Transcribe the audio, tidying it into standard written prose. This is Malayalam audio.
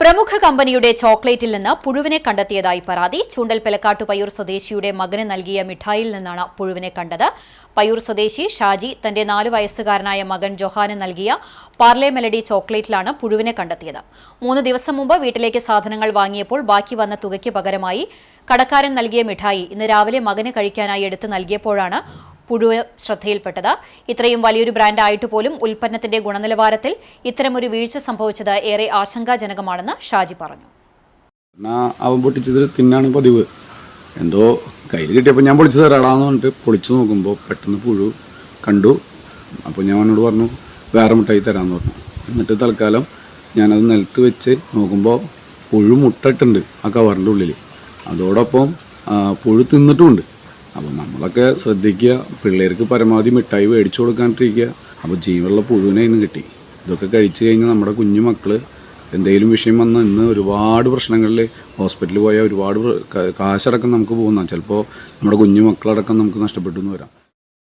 പ്രമുഖ കമ്പനിയുടെ ചോക്ലേറ്റിൽ നിന്ന് പുഴുവിനെ കണ്ടെത്തിയതായി പരാതി. ചൂണ്ടൽ പെലക്കാട്ടു പയ്യൂർ സ്വദേശിയുടെ മകന് നൽകിയ മിഠായിൽ നിന്നാണ് പുഴുവിനെ കണ്ടത്. പയ്യൂർ സ്വദേശി ഷാജി തന്റെ 4 വയസ്സുകാരനായ മകൻ ജൊഹാന് നൽകിയ പാർലെ മെലഡി ചോക്ലേറ്റിലാണ് പുഴുവിനെ കണ്ടെത്തിയത്. 3 ദിവസം മുമ്പ് വീട്ടിലേക്ക് സാധനങ്ങൾ വാങ്ങിയപ്പോൾ ബാക്കി വന്ന തുകയ്ക്ക് പകരമായി കടക്കാരൻ നൽകിയ മിഠായി ഇന്ന് രാവിലെ മകന് കഴിക്കാനായി എടുത്ത് നൽകിയപ്പോഴാണ് പുഴു ശ്രദ്ധയിൽപ്പെട്ടത്. ഇത്രയും വലിയൊരു ബ്രാൻഡ് ആയിട്ട് പോലും ഉൽപ്പന്നത്തിന്റെ ഗുണനിലവാരത്തിൽ ഇത്തരമൊരു വീഴ്ച സംഭവിച്ചത് ഏറെ ആശങ്കാജനകമാണെന്ന് ഷാജി പറഞ്ഞു. അവൻ പൊട്ടിച്ചത് തിന്നാണ് പതിവ്. എന്തോ കയ്യിൽ കിട്ടിയപ്പോൾ ഞാൻ പൊളിച്ചു തരാടാന്ന് പറഞ്ഞിട്ട് പൊളിച്ചു നോക്കുമ്പോൾ പെട്ടെന്ന് പുഴു കണ്ടു. അപ്പോൾ ഞാൻ അവനോട് പറഞ്ഞു വേറെ മിഠായി തരാമെന്ന് പറഞ്ഞു. എന്നിട്ട് തൽക്കാലം ഞാനത് നിലത്ത് വെച്ച് നോക്കുമ്പോൾ പുഴു മുട്ടിട്ടുണ്ട് ആ കവറിൻ്റെ ഉള്ളിൽ. അതോടൊപ്പം പുഴു തിന്നിട്ടുമുണ്ട്. അപ്പോൾ നമ്മളൊക്കെ ശ്രദ്ധിക്കുക, പിള്ളേർക്ക് പരമാവധി മിഠായി മേടിച്ചു കൊടുക്കാണ്ടിരിക്കുക. അപ്പോൾ ജീവനുള്ള പുഴുവിനെ ഇന്ന് കിട്ടി. ഇതൊക്കെ കഴിച്ചു കഴിഞ്ഞാൽ നമ്മുടെ കുഞ്ഞു മക്കൾ എന്തെങ്കിലും വിഷയം വന്നാൽ ഇന്ന് ഒരുപാട് പ്രശ്നങ്ങളിൽ ഹോസ്പിറ്റലിൽ പോയാൽ ഒരുപാട് കാശടക്കം നമുക്ക് പോകുന്ന ചിലപ്പോൾ നമ്മുടെ കുഞ്ഞു മക്കളടക്കം നമുക്ക് നഷ്ടപ്പെട്ടു എന്ന് വരാം.